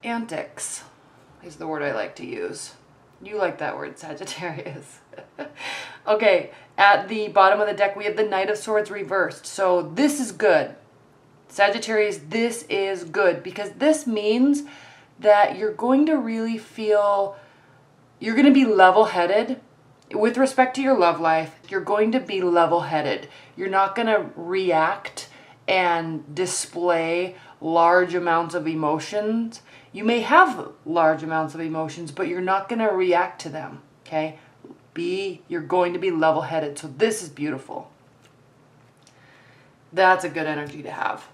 Antics is the word I like to use. You like that word, Sagittarius. Okay, at the bottom of the deck, we have the Knight of Swords reversed. So this is good. Sagittarius, this is good because this means that you're going to really feel, you're going to be level-headed. With respect to your love life, you're going to be level-headed. You're not going to react and display large amounts of emotions. You may have large amounts of emotions, but you're not going to react to them, okay? You're going to be level-headed. So this is beautiful. That's a good energy to have.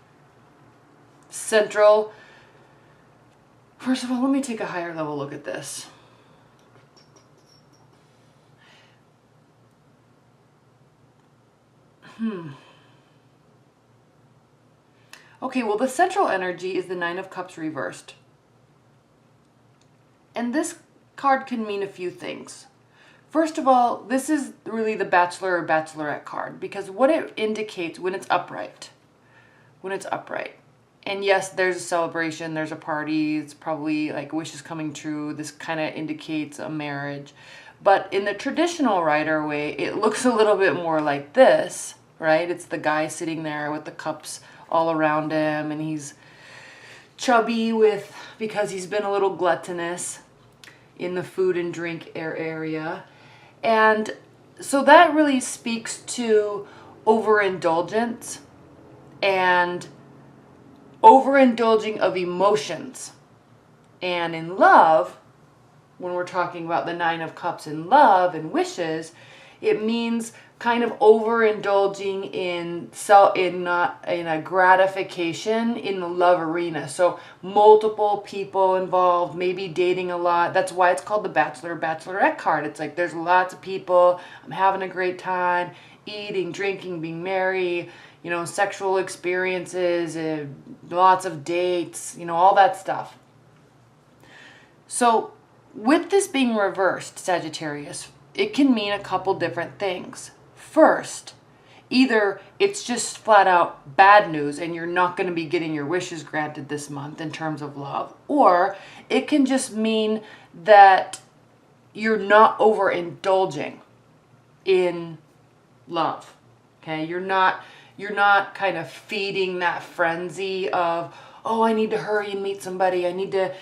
Central. First of all, let me take a higher level look at this. Okay, well, the central energy is the Nine of Cups reversed. And this card can mean a few things. First of all, this is really the Bachelor or Bachelorette card because what it indicates when it's upright. And yes, there's a celebration, there's a party, it's probably like wishes coming true. This kind of indicates a marriage. But in the traditional Rider way, it looks a little bit more like this, right? It's the guy sitting there with the cups all around him and he's chubby because he's been a little gluttonous in the food and drink area. And so that really speaks to overindulgence and overindulging of emotions. And in love, when we're talking about the Nine of Cups in love and wishes, it means kind of overindulging in a gratification in the love arena. So multiple people involved, maybe dating a lot. That's why it's called the Bachelor Bachelorette card. It's like there's lots of people, I'm having a great time, eating, drinking, being merry, you know, sexual experiences, lots of dates, you know, all that stuff. So with this being reversed, Sagittarius, it can mean a couple different things. First, either it's just flat out bad news and you're not going to be getting your wishes granted this month in terms of love, or it can just mean that you're not overindulging in love. Okay? You're not kind of feeding that frenzy of, oh, I need to hurry and meet somebody. I need to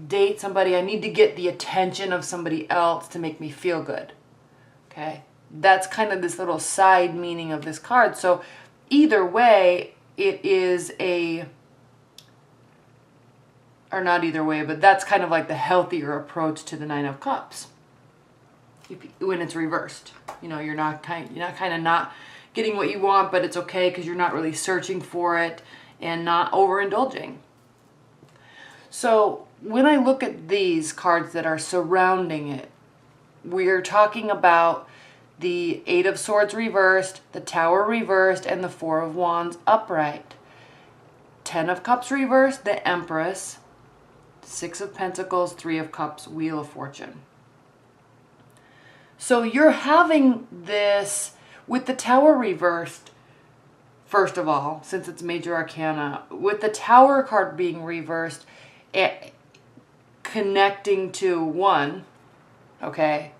date somebody. I need to get the attention of somebody else to make me feel good. Okay? That's kind of this little side meaning of this card. So either way, it is or not either way, but that's kind of like the healthier approach to the Nine of Cups. When it's reversed, you know, you're not getting what you want, but it's okay because you're not really searching for it and not overindulging. So when I look at these cards that are surrounding it, we're talking about the Eight of Swords reversed, the Tower reversed, and the Four of Wands upright. 10 of Cups reversed, the Empress, 6 of Pentacles, 3 of Cups, Wheel of Fortune. So you're having this with the Tower reversed, first of all, since it's major arcana, with the Tower card being reversed, connecting to one, okay,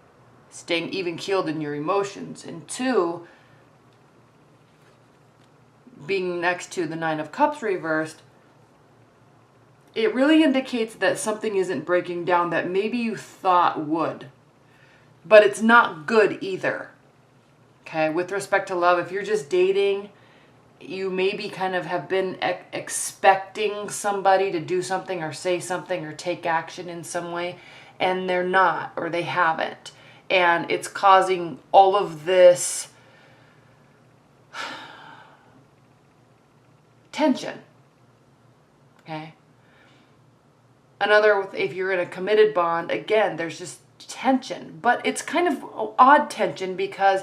staying even-keeled in your emotions, and 2, being next to the Nine of Cups reversed, it really indicates that something isn't breaking down that maybe you thought would. But it's not good either. Okay, with respect to love, if you're just dating, you maybe kind of have been expecting somebody to do something or say something or take action in some way, and they're not, or they haven't. And it's causing all of this tension. Okay? If you're in a committed bond, again, there's just tension. But it's kind of odd tension because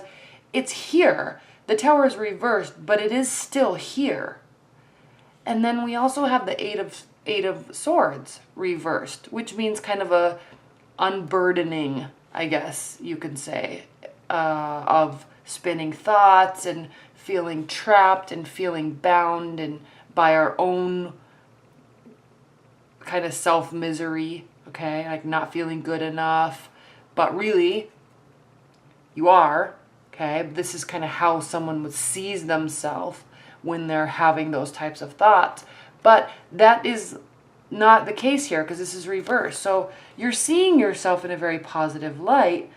it's here. The Tower is reversed, but it is still here. And then we also have the Eight of Swords reversed, which means kind of a unburdening, I guess you can say, of spinning thoughts and feeling trapped and feeling bound and by our own kind of self-misery, okay? Like not feeling good enough, but really you are, okay? This is kind of how someone would sees themselves when they're having those types of thoughts. But that is not the case here because this is reversed. So you're seeing yourself in a very positive light.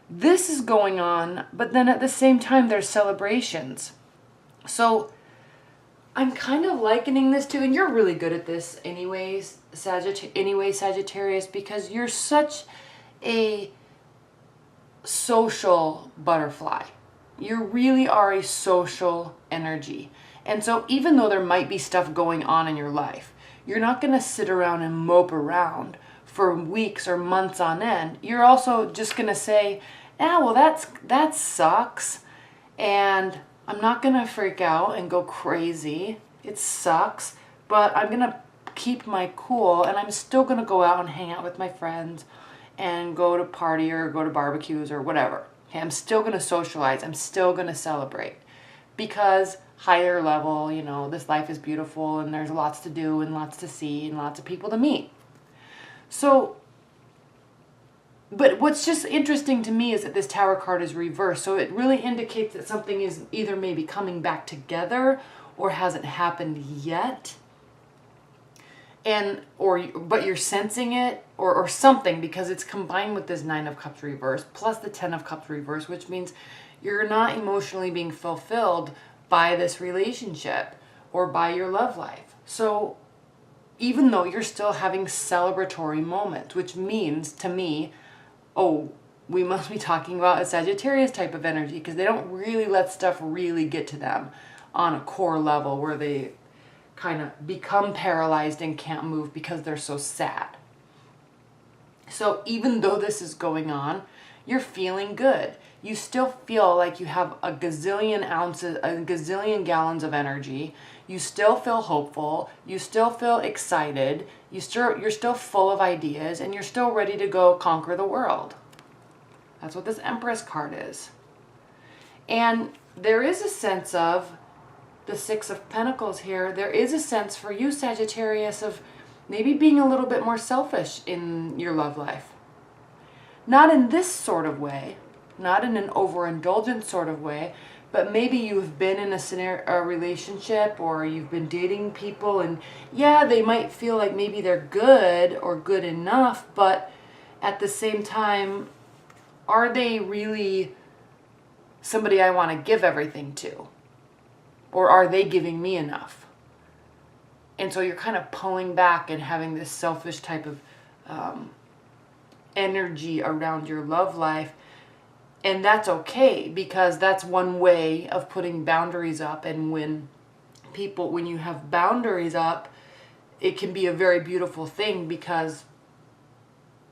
This is going on, but then at the same time there's celebrations. So I'm kind of likening this to, and you're really good at this anyways, Sagittarius, because you're such a social butterfly. You really are a social energy. And so even though there might be stuff going on in your life, you're not going to sit around and mope around for weeks or months on end. You're also just going to say, yeah, well, that sucks. And I'm not going to freak out and go crazy. It sucks. But I'm going to keep my cool, and I'm still going to go out and hang out with my friends and go to party or go to barbecues or whatever. Okay, I'm still going to socialize. I'm still going to celebrate. Because higher level, you know, this life is beautiful and there's lots to do and lots to see and lots of people to meet. So, but what's just interesting to me is that this Tower card is reversed. So it really indicates that something is either maybe coming back together or hasn't happened yet. But you're sensing it or something, because it's combined with this 9 of Cups reverse plus the 10 of Cups reverse, which means you're not emotionally being fulfilled by this relationship or by your love life. So even though you're still having celebratory moments, which means to me, oh, we must be talking about a Sagittarius type of energy, because they don't really let stuff really get to them on a core level where they kind of become paralyzed and can't move because they're so sad. So even though this is going on, you're feeling good. You still feel like you have a gazillion gallons of energy. You still feel hopeful. You still feel excited. You're still full of ideas, and you're still ready to go conquer the world. That's what this Empress card is. And there is a sense of the 6 of Pentacles here. There is a sense for you, Sagittarius, of maybe being a little bit more selfish in your love life. Not in this sort of way, not in an overindulgent sort of way, but maybe you've been in a relationship, or you've been dating people, and yeah, they might feel like maybe they're good or good enough, but at the same time, are they really somebody I want to give everything to? Or are they giving me enough? And so you're kind of pulling back and having this selfish type of energy around your love life. And that's okay, because that's one way of putting boundaries up. And when you have boundaries up, it can be a very beautiful thing, because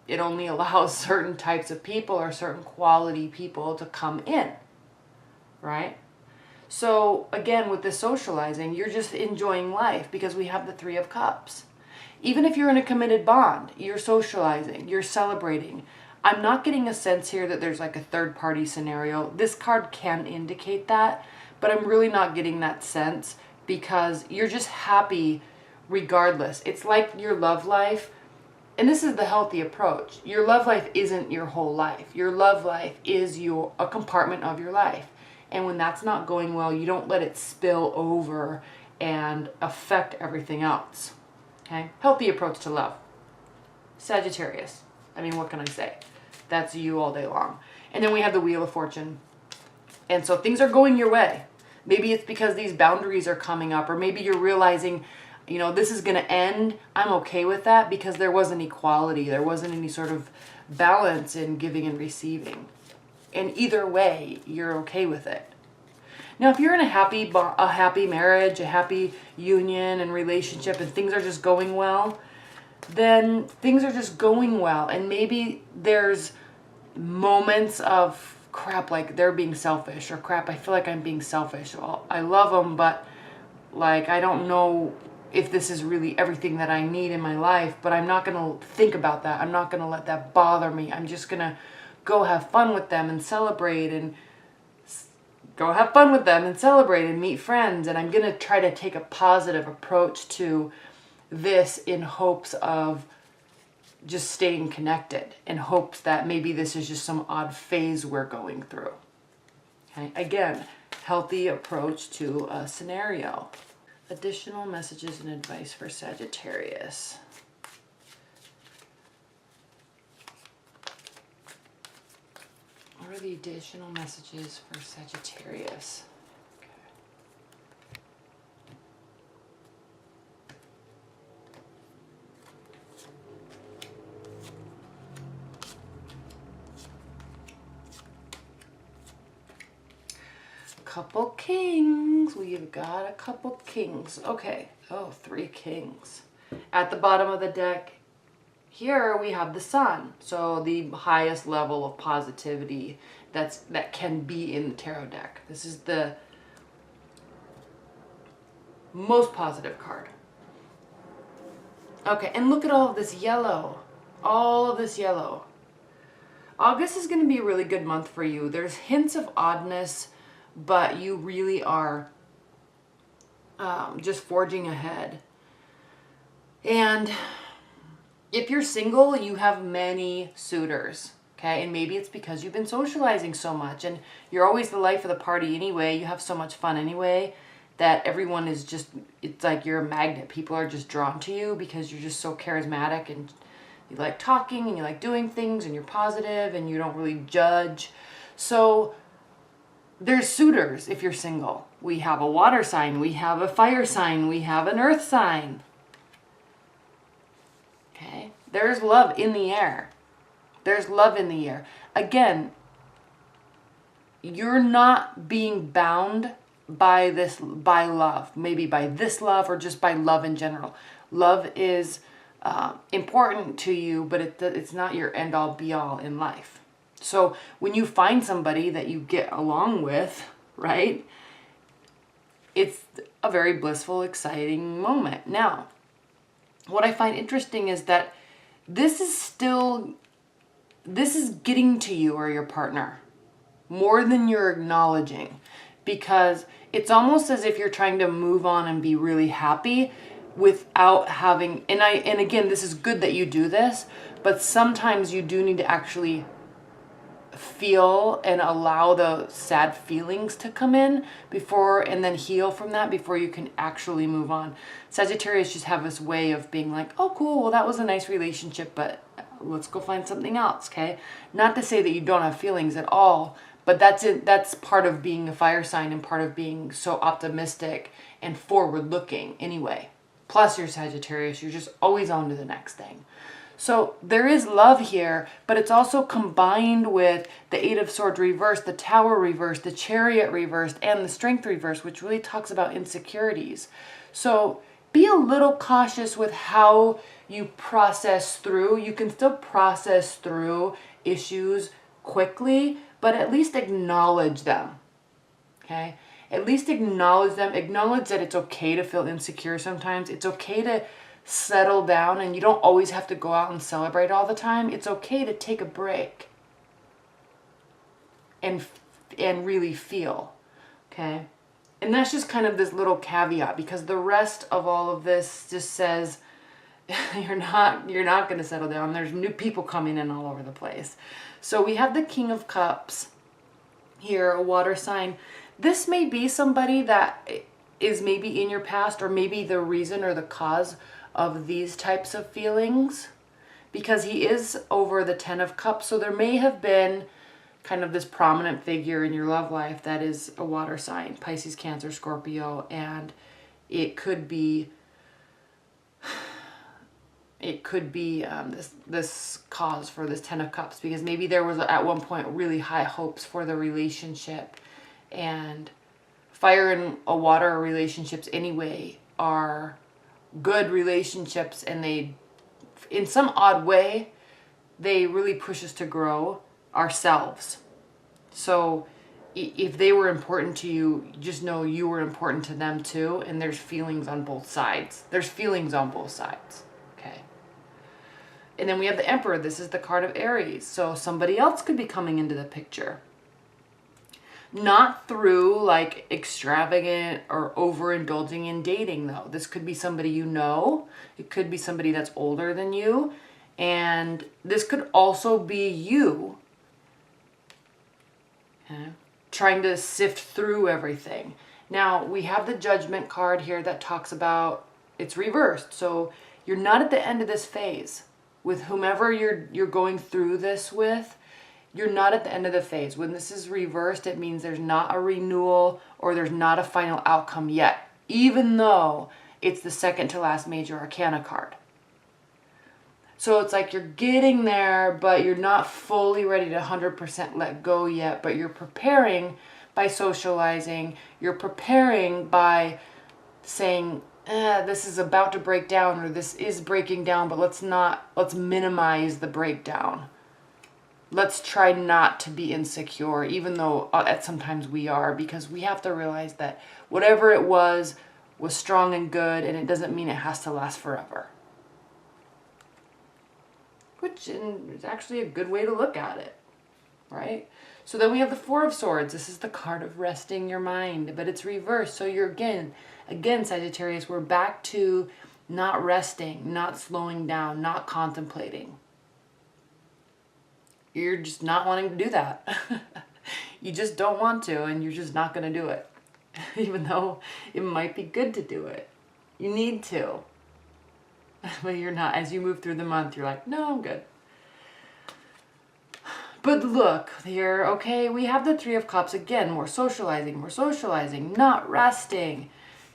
it only allows certain types of people or certain quality people to come in, right? So again, with the socializing, you're just enjoying life, because we have the 3 of Cups. Even if you're in a committed bond, you're socializing, you're celebrating. I'm not getting a sense here that there's like a third party scenario. This card can indicate that, but I'm really not getting that sense, because you're just happy regardless. It's like your love life, and this is the healthy approach. Your love life isn't your whole life. Your love life is a compartment of your life. And when that's not going well, you don't let it spill over and affect everything else. Okay? Healthy approach to love. Sagittarius. I mean, what can I say? That's you all day long. And then we have the Wheel of Fortune. And so things are going your way. Maybe it's because these boundaries are coming up, or maybe you're realizing, you know, this is going to end. I'm okay with that, because there wasn't equality. There wasn't any sort of balance in giving and receiving. And either way, you're okay with it. Now, if you're in a happy marriage, a happy union and relationship, and things are just going well, then things are just going well. And maybe there's moments of crap, like they're being selfish, or crap, I feel like I'm being selfish. Well, I love them, but like, I don't know if this is really everything that I need in my life, but I'm not going to think about that. I'm not going to let that bother me. I'm just going to go have fun with them and celebrate, and meet friends. And I'm going to try to take a positive approach to this in hopes of just staying connected, in hopes that maybe this is just some odd phase we're going through. Okay, again, healthy approach to a scenario. Additional messages and advice for Sagittarius. What are the additional messages for Sagittarius? Couple kings. We've got a couple kings. Okay. Oh, 3 kings. At the bottom of the deck, here we have the sun. So the highest level of positivity that can be in the tarot deck. This is the most positive card. Okay, and look at all of this yellow. All of this yellow. August is going to be a really good month for you. There's hints of oddness, but you really are just forging ahead. And if you're single, you have many suitors, okay? And maybe it's because you've been socializing so much and you're always the life of the party anyway. You have so much fun anyway that everyone is just, it's like you're a magnet. People are just drawn to you because you're just so charismatic and you like talking and you like doing things and you're positive and you don't really judge. So there's suitors if you're single. We have a water sign, we have a fire sign, we have an earth sign. Okay? There's love in the air. There's love in the air. Again, you're not being bound by love. Maybe by this love or just by love in general. Love is important to you, but it's not your end-all be-all in life. So when you find somebody that you get along with, right, it's a very blissful, exciting moment. Now, what I find interesting is that this is getting to you or your partner more than you're acknowledging, because it's almost as if you're trying to move on and be really happy without having, and again, this is good that you do this, but sometimes you do need to actually feel and allow the sad feelings to come in before, and then heal from that before you can actually move on. Sagittarius just have this way of being like, oh cool, well that was a nice relationship, but let's go find something else, okay? Not to say that you don't have feelings at all, but that's part of being a fire sign and part of being so optimistic and forward looking anyway. Plus you're Sagittarius, you're just always on to the next thing. So there is love here, but it's also combined with the 8 of Swords reversed, the Tower reversed, the Chariot reversed, and the Strength reversed, which really talks about insecurities. So be a little cautious with how you process through. You can still process through issues quickly, but at least acknowledge them, okay? At least acknowledge them. Acknowledge that it's okay to feel insecure sometimes. It's okay to settle down, and you don't always have to go out and celebrate all the time. It's okay to take a break and really feel, okay? And that's just kind of this little caveat, because the rest of all of this just says you're not going to settle down. There's new people coming in all over the place. So we have the King of Cups here, a water sign. This may be somebody that is maybe in your past, or maybe the reason or the cause of these types of feelings, because he is over the 10 of Cups. So there may have been kind of this prominent figure in your love life that is a water sign, Pisces, Cancer, Scorpio, and it could be this cause for this 10 of Cups, because maybe there was at one point really high hopes for the relationship, and fire and a water relationships anyway are good relationships, and they, in some odd way, they really push us to grow ourselves. So if they were important to you, just know you were important to them too, and there's feelings on both sides. There's feelings on both sides, okay? And then we have the Emperor. This is the card of Aries, so somebody else could be coming into the picture. Not through like extravagant or overindulging in dating though. This could be somebody you know. It could be somebody that's older than you. And this could also be you, okay, trying to sift through everything. Now, we have the Judgment card here that talks about it's reversed. So you're not at the end of this phase. With whomever you're going through this with, you're not at the end of the phase. When this is reversed, it means there's not a renewal or there's not a final outcome yet, even though it's the second to last major arcana card. So it's like you're getting there, but you're not fully ready to 100% let go yet, but you're preparing by socializing. You're preparing by saying, this is about to break down, or this is breaking down, but let's minimize the breakdown. Let's try not to be insecure, even though sometimes we are, because we have to realize that whatever it was strong and good, and it doesn't mean it has to last forever. Which is actually a good way to look at it, right? So then we have the Four of Swords. This is the card of resting your mind, but it's reversed. So you're again, Sagittarius, we're back to not resting, not slowing down, not contemplating. You're just not wanting to do that. You just don't want to, and you're just not going to do it. Even though it might be good to do it. You need to. But you're not. As you move through the month, you're like, no, I'm good. But look here, okay, we have the Three of Cups. Again, more socializing, not resting.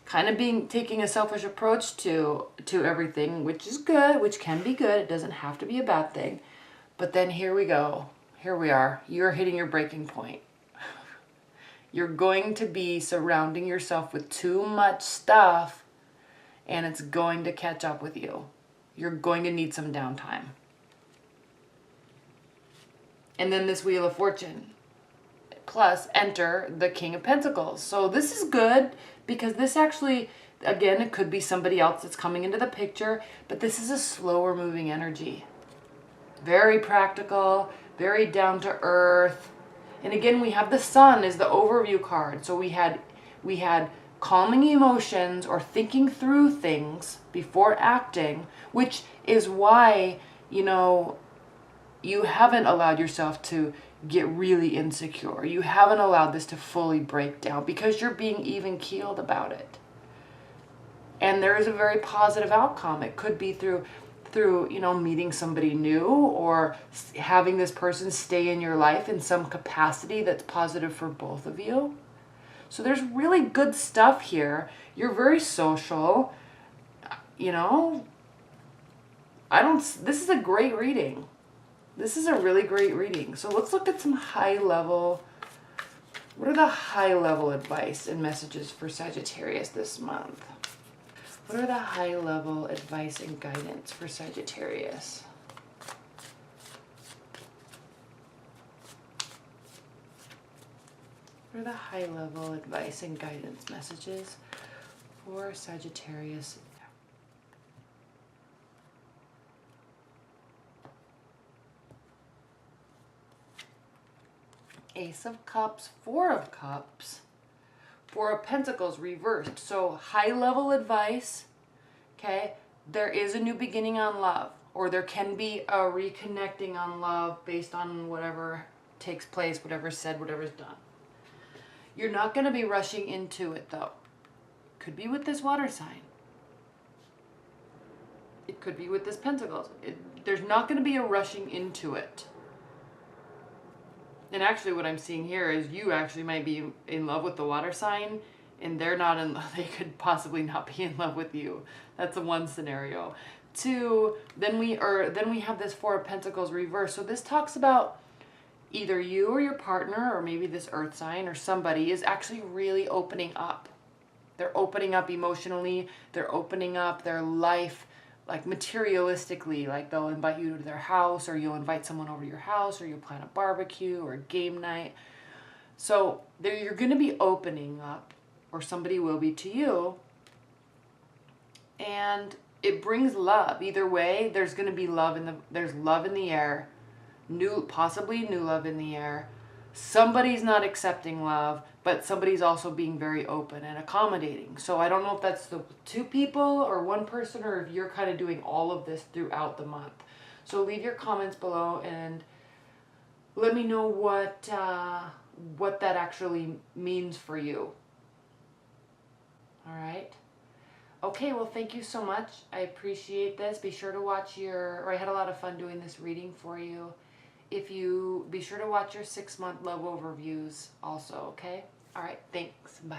Kind of taking a selfish approach to everything, which is good, which can be good. It doesn't have to be a bad thing. But then here we go. Here we are. You're hitting your breaking point. You're going to be surrounding yourself with too much stuff, and it's going to catch up with you. You're going to need some downtime. And then this Wheel of Fortune. Plus, enter the King of Pentacles. So this is good because this actually, again, it could be somebody else that's coming into the picture, but this is a slower moving energy. Very practical, very down to earth. And again, we have the Sun as the overview card. So we had calming emotions or thinking through things before acting, which is why, you know, you haven't allowed yourself to get really insecure. You haven't allowed this to fully break down because you're being even keeled about it. And there is a very positive outcome. It could be through, you know, meeting somebody new or having this person stay in your life in some capacity that's positive for both of you. So there's really good stuff here. You're very social, you know. This is a great reading. This is a really great reading. So let's look at some high level. What are the high level advice and messages for Sagittarius this month? What are the high level advice and guidance for Sagittarius? What are the high level advice and guidance messages for Sagittarius? Ace of Cups, Four of Cups, Four of Pentacles reversed. So high level advice, okay? There is a new beginning on love, or there can be a reconnecting on love based on whatever takes place, whatever's said, whatever's done. You're not going to be rushing into it though. Could be with this water sign. It could be with this Pentacles. There's not going to be a rushing into it. And actually what I'm seeing here is you actually might be in love with the water sign and they're not in love. They could possibly not be in love with you. That's the one scenario. Two, then we have this Four of Pentacles reversed. So this talks about either you or your partner or maybe this earth sign or somebody is actually really opening up. They're opening up emotionally. They're opening up their life like materialistically, like they'll invite you to their house or you'll invite someone over to your house or you'll plan a barbecue or a game night. So you're going to be opening up, or somebody will be to you, and it brings love. Either way, there's going to be love there's love in the air, possibly new love in the air. somebody's not accepting love, but somebody's also being very open and accommodating. So I don't know if that's the two people or one person, or if you're kind of doing all of this throughout the month. So leave your comments below and let me know what that actually means for you. All right. Okay, well, thank you so much. I appreciate this. Be sure to watch I had a lot of fun doing this reading for you. Be sure to watch your 6-month love overviews also, okay? All right, thanks. Bye.